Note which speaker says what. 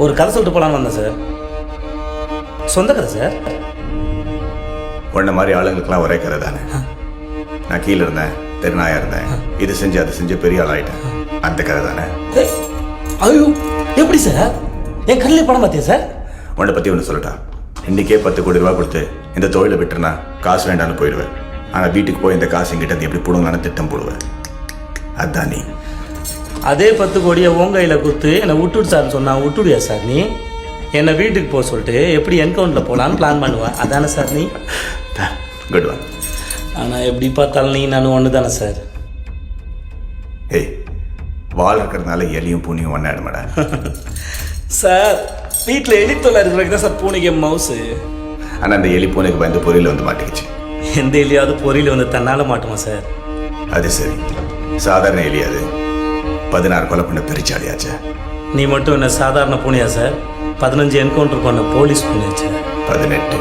Speaker 1: ஒரு கதை சொல்லிட்டு போகலான்னு வந்தேன் சார். சொந்த கதை சார்.
Speaker 2: உன்ன மாதிரி ஆளுங்களுக்கெல்லாம் ஒரே கதை தானே. நான் கீழே இருந்தேன், தெருநாயா இருந்தேன், இது செஞ்சு அதை செஞ்சு பெரிய ஆள் ஆகிட்டேன். அந்த கதை தானே.
Speaker 1: ஐயோ, எப்படி சார்? என் கண்ணிலே படம் பார்த்தியா சார்?
Speaker 2: உன்னை பற்றி ஒன்று சொல்லட்டா. இன்றைக்கே 10 கோடி ரூபா கொடுத்து இந்த தொழிலை விட்டுருனா காசு வேண்டான்னு போயிடுவேன். ஆனால் வீட்டுக்கு போய் இந்த காசு எங்கிட்ட எப்படி போடுங்கன்னு திட்டம் போடுவேன். அதுதான் நீ.
Speaker 1: அதே 10 கோடியை உன் கையில் கொடுத்து என்னை விட்டுடு சார்னு சொன்னா விட்டுடுயா சார் நீ? என்னை வீட்டுக்கு போக சொல்லிட்டு எப்படி என்கவுண்டரில் போகலான்னு பிளான் பண்ணுவேன். அதானே சார் நீ?
Speaker 2: Good one.
Speaker 1: ஆனால் எப்படி பார்த்தாலும் நீ நானும் ஒன்று தானே சார்?
Speaker 2: ஏய், வால் இருக்கிறதுனால எலியும் பூனியும் ஒன்றாயிட மாட்டேன்
Speaker 1: சார். வீட்டில் எலி தொல்லை இருக்கிறதுக்கு தான் சார் பூனைக்கு மவுசு.
Speaker 2: ஆனால் அந்த எலி பூனைக்கு பயந்து பொரியல் வந்து மாட்டிக்கிச்சு.
Speaker 1: எந்த எலியாவது பொரியல் வந்து தன்னால் மாட்டுமா சார்?
Speaker 2: அது சரி, சாதாரண எலியாது 16 கொலை பண்ண பெருச்சாலியாச்சா?
Speaker 1: நீ மட்டும் என்ன சாதாரண பூனையா சார்? 15 என்கவுண்டர் பண்ண போலீஸ் பூனையாச்சா?
Speaker 2: 18.